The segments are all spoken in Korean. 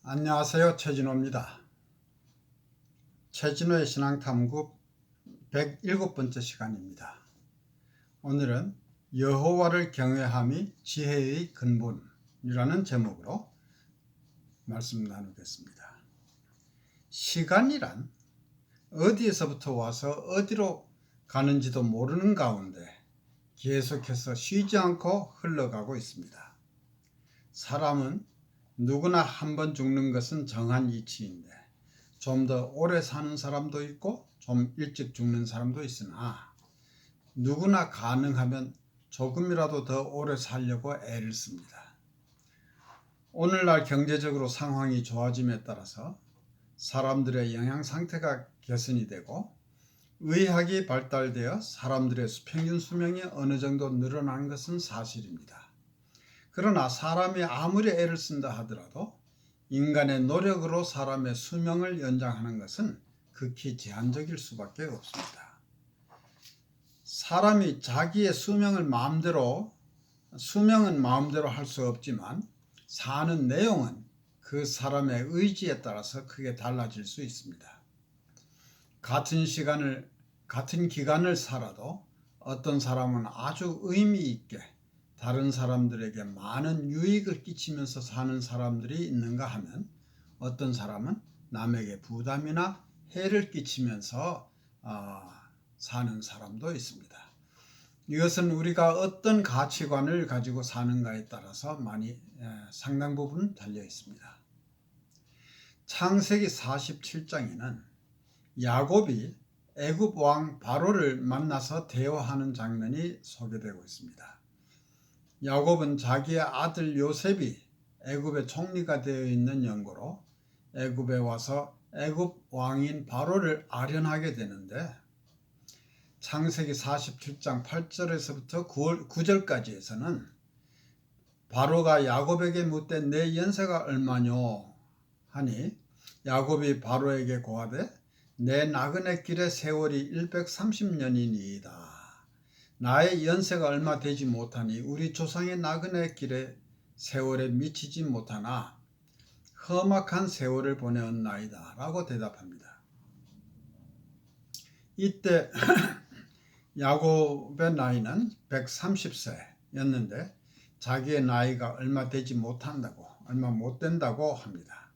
안녕하세요. 최진호입니다. 최진호의 신앙탐구 107번째 시간입니다. 오늘은 여호와를 경외함이 지혜의 근본이라는 제목으로 말씀 나누겠습니다. 시간이란 어디에서부터 와서 어디로 가는지도 모르는 가운데 계속해서 쉬지 않고 흘러가고 있습니다. 사람은 누구나 한 번 죽는 것은 정한 이치인데 좀 더 오래 사는 사람도 있고 좀 일찍 죽는 사람도 있으나 누구나 가능하면 조금이라도 더 오래 살려고 애를 씁니다. 오늘날 경제적으로 상황이 좋아짐에 따라서 사람들의 영양 상태가 개선이 되고 의학이 발달되어 사람들의 평균 수명이 어느 정도 늘어난 것은 사실입니다. 그러나 사람이 아무리 애를 쓴다 하더라도 인간의 노력으로 사람의 수명을 연장하는 것은 극히 제한적일 수밖에 없습니다. 사람이 자기의 수명은 마음대로 할 수 없지만 사는 내용은 그 사람의 의지에 따라서 크게 달라질 수 있습니다. 같은 기간을 살아도 어떤 사람은 아주 의미 있게 다른 사람들에게 많은 유익을 끼치면서 사는 사람들이 있는가 하면 어떤 사람은 남에게 부담이나 해를 끼치면서 사는 사람도 있습니다. 이것은 우리가 어떤 가치관을 가지고 사는가에 따라서 상당 부분 달려 있습니다. 창세기 47장에는 야곱이 애굽 왕 바로를 만나서 대화하는 장면이 소개되고 있습니다. 야곱은 자기의 아들 요셉이 애굽의 총리가 되어 있는 연고로 애굽에 와서 애굽 왕인 바로를 아련하게 되는데 창세기 47장 8절에서부터 9절까지에서는 바로가 야곱에게 묻되 내 연세가 얼마뇨 하니 야곱이 바로에게 고하되 내 나그네 길의 세월이 130년이니이다. 나의 연세가 얼마 되지 못하니 우리 조상의 나그네 길의 세월에 미치지 못하나 험악한 세월을 보내었나이다 라고 대답합니다. 이때 야곱의 나이는 130세였는데 자기의 나이가 얼마 못 된다고 합니다.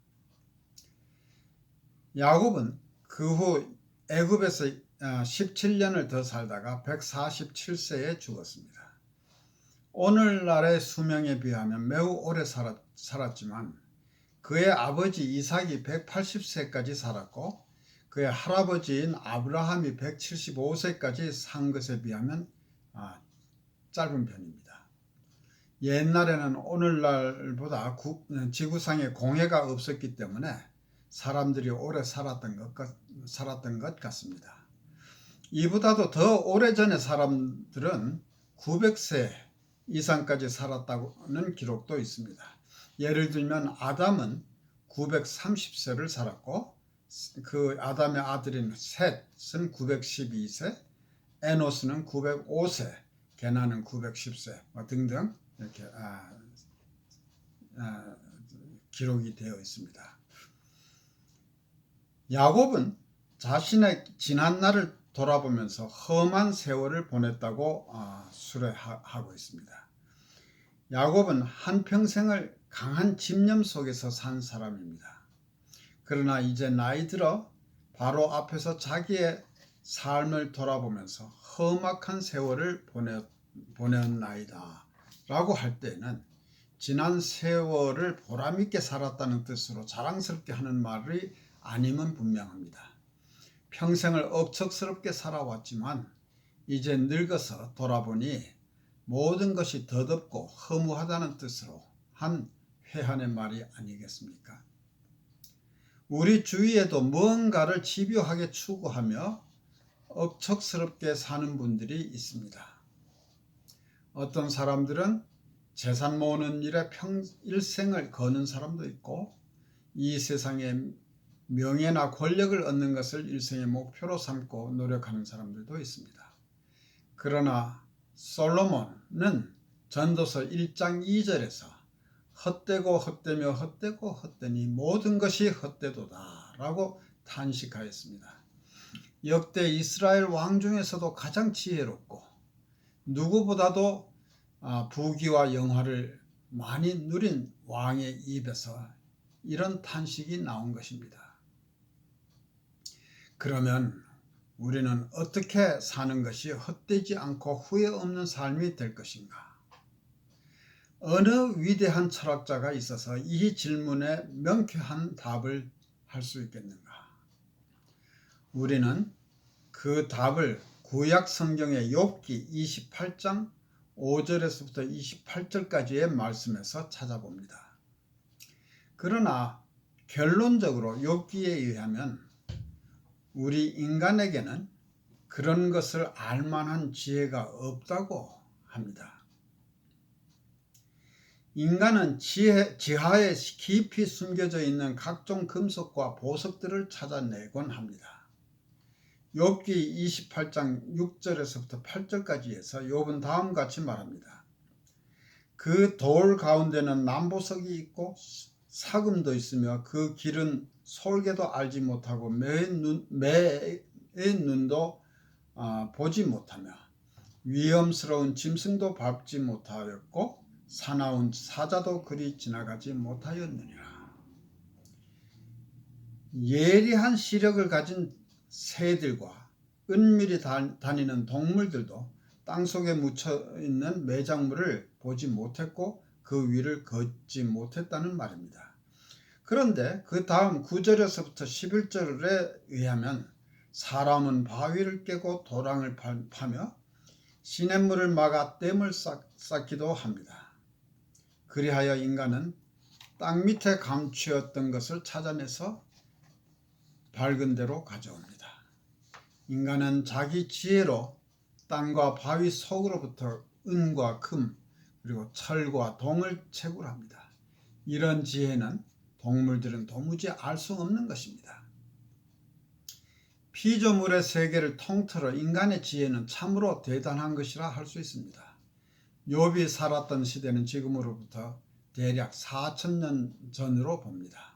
야곱은 그 후 애굽에서 17년을 더 살다가 147세에 죽었습니다. 오늘날의 수명에 비하면 매우 오래 살았지만 그의 아버지 이삭이 180세까지 살았고 그의 할아버지인 아브라함이 175세까지 산 것에 비하면 짧은 편입니다. 옛날에는 오늘날보다 지구상에 공해가 없었기 때문에 사람들이 오래 살았던 것 같습니다. 이보다도 더 오래전에 사람들은 900세 이상까지 살았다는 기록도 있습니다. 예를 들면 아담은 930세를 살았고 그 아담의 아들인 셋은 912세, 에노스는 905세, 게나는 910세 등등 이렇게 기록이 되어 있습니다. 야곱은 자신의 지난 날을 돌아보면서 험한 세월을 보냈다고 수레하고 있습니다. 야곱은 한평생을 강한 집념 속에서 산 사람입니다. 그러나 이제 나이 들어 바로 앞에서 자기의 삶을 돌아보면서 험악한 세월을 보냈나이다 라고 할 때에는 지난 세월을 보람있게 살았다는 뜻으로 자랑스럽게 하는 말이 아님은 분명합니다. 평생을 억척스럽게 살아왔지만 이제 늙어서 돌아보니 모든 것이 더덥고 허무하다는 뜻으로 한 회한의 말이 아니겠습니까? 우리 주위에도 무언가를 집요하게 추구하며 억척스럽게 사는 분들이 있습니다. 어떤 사람들은 재산 모으는 일에 일생을 거는 사람도 있고 이 세상에 명예나 권력을 얻는 것을 일생의 목표로 삼고 노력하는 사람들도 있습니다. 그러나 솔로몬은 전도서 1장 2절에서 헛되고 헛되며 헛되고 헛되니 모든 것이 헛되도다 라고 탄식하였습니다. 역대 이스라엘 왕 중에서도 가장 지혜롭고 누구보다도 부귀와 영화를 많이 누린 왕의 입에서 이런 탄식이 나온 것입니다. 그러면 우리는 어떻게 사는 것이 헛되지 않고 후회 없는 삶이 될 것인가? 어느 위대한 철학자가 있어서 이 질문에 명쾌한 답을 할 수 있겠는가? 우리는 그 답을 구약 성경의 욥기 28장 5절에서부터 28절까지의 말씀에서 찾아봅니다. 그러나 결론적으로 욥기에 의하면 우리 인간에게는 그런 것을 알만한 지혜가 없다고 합니다. 인간은 지하에 깊이 숨겨져 있는 각종 금속과 보석들을 찾아내곤 합니다. 욥기 28장 6절에서부터 8절까지 해서 욥은 다음같이 말합니다. 그 돌 가운데는 남보석이 있고 사금도 있으며 그 길은 솔개도 알지 못하고 매의 눈도 보지 못하며 위험스러운 짐승도 밟지 못하였고 사나운 사자도 그리 지나가지 못하였느니라. 예리한 시력을 가진 새들과 은밀히 다니는 동물들도 땅속에 묻혀있는 매작물을 보지 못했고 그 위를 걷지 못했다는 말입니다. 그런데 그 다음 9절에서부터 11절에 의하면 사람은 바위를 깨고 도랑을 파며 시냇물을 막아 댐을 쌓기도 합니다. 그리하여 인간은 땅 밑에 감추었던 것을 찾아내서 밝은 데로 가져옵니다. 인간은 자기 지혜로 땅과 바위 속으로부터 은과 금 그리고 철과 동을 채굴합니다. 이런 지혜는 동물들은 도무지 알 수 없는 것입니다. 피조물의 세계를 통틀어 인간의 지혜는 참으로 대단한 것이라 할 수 있습니다. 욥이 살았던 시대는 지금으로부터 대략 4,000년 전으로 봅니다.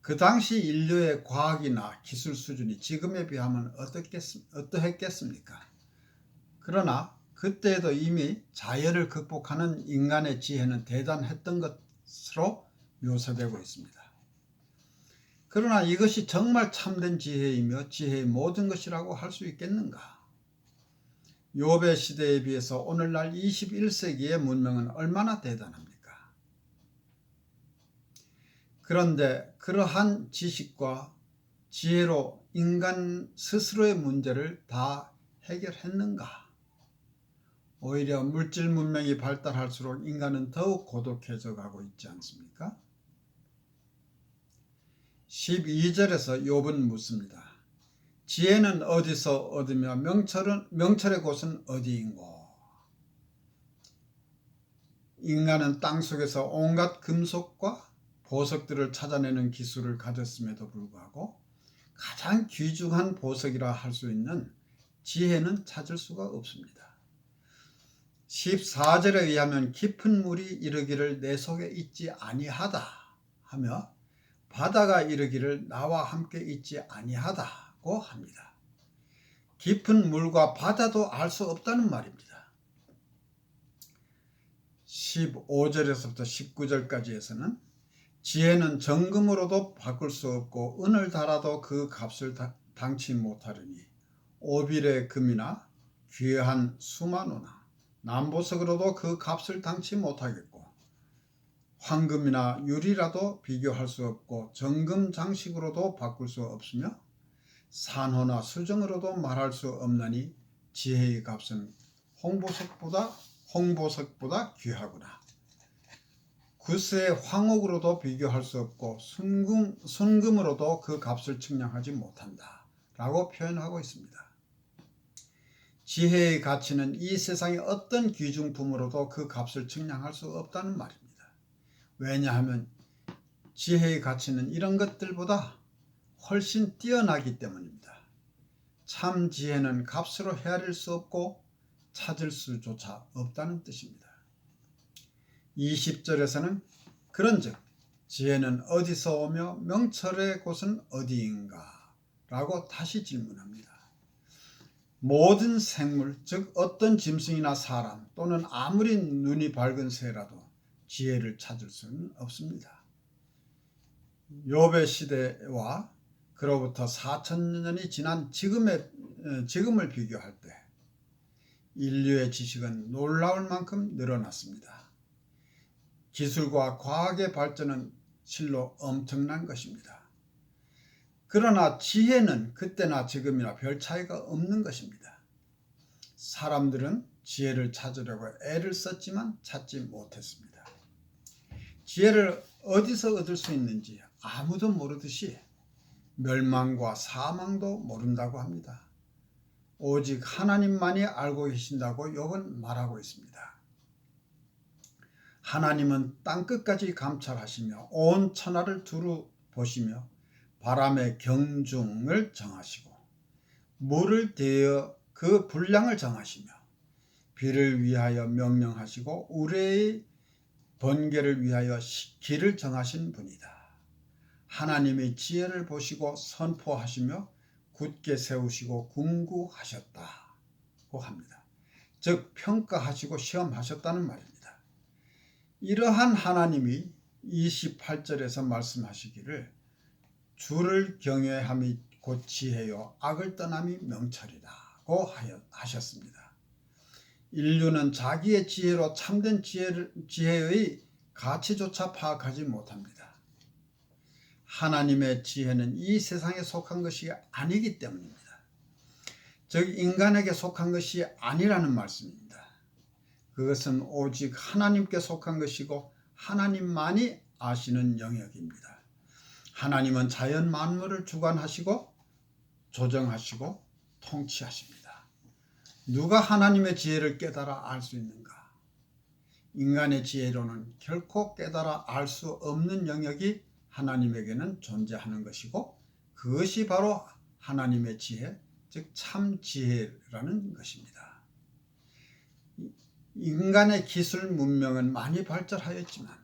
그 당시 인류의 과학이나 기술 수준이 지금에 비하면 어떠했겠습니까? 그러나 그때에도 이미 자연을 극복하는 인간의 지혜는 대단했던 것으로 묘사되고 있습니다. 그러나 이것이 정말 참된 지혜이며 지혜의 모든 것이라고 할 수 있겠는가? 욥의 시대에 비해서 오늘날 21세기의 문명은 얼마나 대단합니까? 그런데 그러한 지식과 지혜로 인간 스스로의 문제를 다 해결했는가? 오히려 물질 문명이 발달할수록 인간은 더욱 고독해져 가고 있지 않습니까? 12절에서 욥은 묻습니다. 지혜는 어디서 얻으며 명철의 곳은 어디인고? 인간은 땅속에서 온갖 금속과 보석들을 찾아내는 기술을 가졌음에도 불구하고 가장 귀중한 보석이라 할 수 있는 지혜는 찾을 수가 없습니다. 14절에 의하면 깊은 물이 이르기를 내 속에 있지 아니하다 하며 바다가 이르기를 나와 함께 있지 아니하다고 합니다. 깊은 물과 바다도 알 수 없다는 말입니다. 15절에서부터 19절까지 해서는 지혜는 정금으로도 바꿀 수 없고 은을 달아도 그 값을 당치 못하리니 오빌의 금이나 귀한 수만호나 남보석으로도 그 값을 당치 못하겠고 황금이나 유리라도 비교할 수 없고 정금 장식으로도 바꿀 수 없으며 산호나 수정으로도 말할 수 없나니 지혜의 값은 홍보석보다 귀하구나. 구스의 황옥으로도 비교할 수 없고 순금으로도 그 값을 측량하지 못한다 라고 표현하고 있습니다. 지혜의 가치는 이 세상의 어떤 귀중품으로도 그 값을 측량할 수 없다는 말입니다. 왜냐하면 지혜의 가치는 이런 것들보다 훨씬 뛰어나기 때문입니다. 참 지혜는 값으로 헤아릴 수 없고 찾을 수조차 없다는 뜻입니다. 20절에서는 그런즉 지혜는 어디서 오며 명철의 곳은 어디인가? 라고 다시 질문합니다. 모든 생물, 즉 어떤 짐승이나 사람 또는 아무리 눈이 밝은 새라도 지혜를 찾을 수는 없습니다. 욥의 시대와 그로부터 4,000년이 지난 지금을 비교할 때 인류의 지식은 놀라울 만큼 늘어났습니다. 기술과 과학의 발전은 실로 엄청난 것입니다. 그러나 지혜는 그때나 지금이나 별 차이가 없는 것입니다. 사람들은 지혜를 찾으려고 애를 썼지만 찾지 못했습니다. 지혜를 어디서 얻을 수 있는지 아무도 모르듯이 멸망과 사망도 모른다고 합니다. 오직 하나님만이 알고 계신다고 욥은 말하고 있습니다. 하나님은 땅끝까지 감찰하시며 온 천하를 두루 보시며 바람의 경중을 정하시고 물을 대여 그 분량을 정하시며 비를 위하여 명령하시고 우레의 번개를 위하여 길을 정하신 분이다. 하나님의 지혜를 보시고 선포하시며 굳게 세우시고 군구하셨다고 합니다. 즉 평가하시고 시험하셨다는 말입니다. 이러한 하나님이 28절에서 말씀하시기를 주를 경외함이 곧 지혜요 악을 떠남이 명철이라고 하셨습니다. 인류는 자기의 지혜로 참된 지혜의 가치조차 파악하지 못합니다. 하나님의 지혜는 이 세상에 속한 것이 아니기 때문입니다. 즉 인간에게 속한 것이 아니라는 말씀입니다. 그것은 오직 하나님께 속한 것이고 하나님만이 아시는 영역입니다. 하나님은 자연 만물을 주관하시고 조정하시고 통치하십니다. 누가 하나님의 지혜를 깨달아 알 수 있는가? 인간의 지혜로는 결코 깨달아 알 수 없는 영역이 하나님에게는 존재하는 것이고 그것이 바로 하나님의 지혜, 즉 참 지혜라는 것입니다. 인간의 기술 문명은 많이 발전하였지만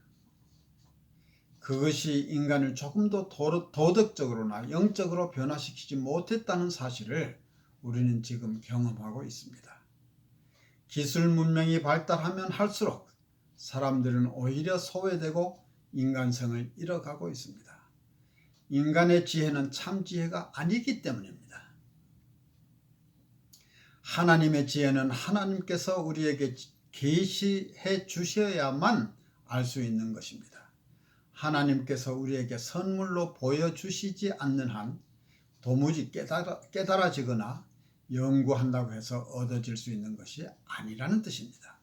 그것이 인간을 조금도 도덕적으로나 영적으로 변화시키지 못했다는 사실을 우리는 지금 경험하고 있습니다. 기술 문명이 발달하면 할수록 사람들은 오히려 소외되고 인간성을 잃어가고 있습니다. 인간의 지혜는 참 지혜가 아니기 때문입니다. 하나님의 지혜는 하나님께서 우리에게 계시해 주셔야만 알 수 있는 것입니다. 하나님께서 우리에게 선물로 보여주시지 않는 한 도무지 깨달아지거나 연구한다고 해서 얻어질 수 있는 것이 아니라는 뜻입니다.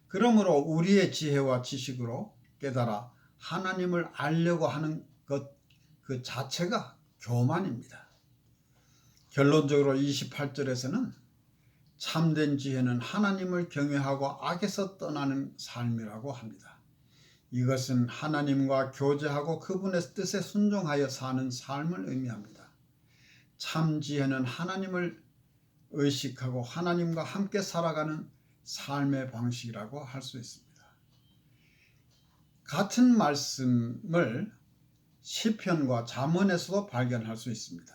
그러므로 우리의 지혜와 지식으로 깨달아 하나님을 알려고 하는 것 그 자체가 교만입니다. 결론적으로 28절에서는 참된 지혜는 하나님을 경외하고 악에서 떠나는 삶이라고 합니다. 이것은 하나님과 교제하고 그분의 뜻에 순종하여 사는 삶을 의미합니다. 참 지혜는 하나님을 의식하고 하나님과 함께 살아가는 삶의 방식이라고 할 수 있습니다. 같은 말씀을 시편과 잠언에서도 발견할 수 있습니다.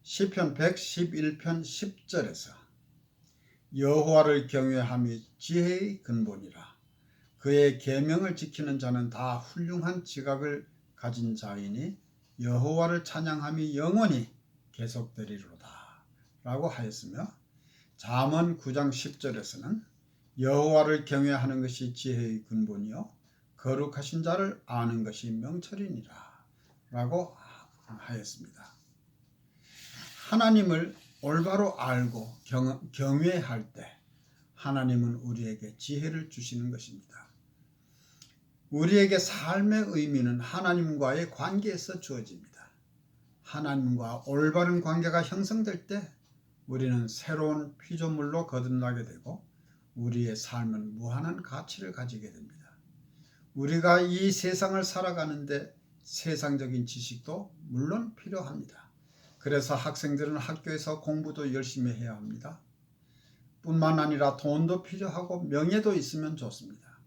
시편 111편 10절에서 여호와를 경외함이 지혜의 근본이라 그의 계명을 지키는 자는 다 훌륭한 지각을 가진 자이니 여호와를 찬양함이 영원히 계속되리로다 라고 하였으며 잠언 9장 10절에서는 여호와를 경외하는 것이 지혜의 근본이요 거룩하신 자를 아는 것이 명철이니라 라고 하였습니다. 하나님을 올바로 알고 경외할 때 하나님은 우리에게 지혜를 주시는 것입니다. 우리에게 삶의 의미는 하나님과의 관계에서 주어집니다. 하나님과 올바른 관계가 형성될 때 우리는 새로운 피조물로 거듭나게 되고 우리의 삶은 무한한 가치를 가지게 됩니다. 우리가 이 세상을 살아가는데 세상적인 지식도 물론 필요합니다. 그래서 학생들은 학교에서 공부도 열심히 해야 합니다. 뿐만 아니라 돈도 필요하고 명예도 있으면 좋습니다.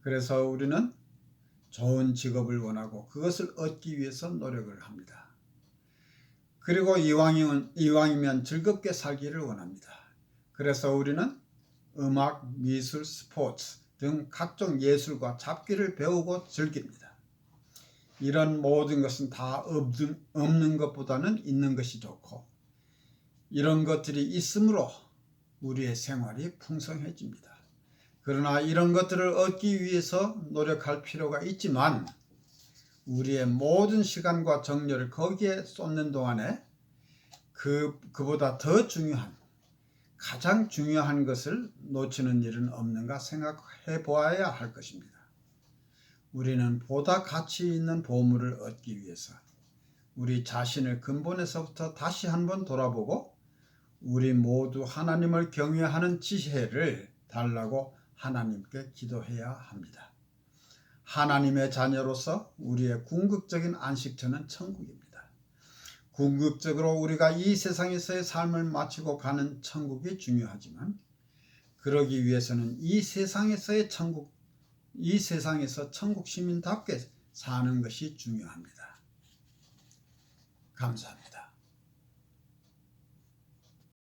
그래서 우리는 좋은 직업을 원하고 그것을 얻기 위해서 노력을 합니다. 그리고 이왕이면 즐겁게 살기를 원합니다. 그래서 우리는 음악, 미술, 스포츠 등 각종 예술과 잡기를 배우고 즐깁니다. 이런 모든 것은 다 없는 것보다는 있는 것이 좋고, 이런 것들이 있으므로 우리의 생활이 풍성해집니다. 그러나 이런 것들을 얻기 위해서 노력할 필요가 있지만 우리의 모든 시간과 정열을 거기에 쏟는 동안에 그보다 더 중요한, 가장 중요한 것을 놓치는 일은 없는가 생각해 보아야 할 것입니다. 우리는 보다 가치 있는 보물을 얻기 위해서 우리 자신을 근본에서부터 다시 한번 돌아보고 우리 모두 하나님을 경외하는 지혜를 달라고 하나님께 기도해야 합니다. 하나님의 자녀로서 우리의 궁극적인 안식처는 천국입니다. 궁극적으로 우리가 이 세상에서의 삶을 마치고 가는 천국이 중요하지만 그러기 위해서는 이 세상에서 천국 시민답게 사는 것이 중요합니다. 감사합니다.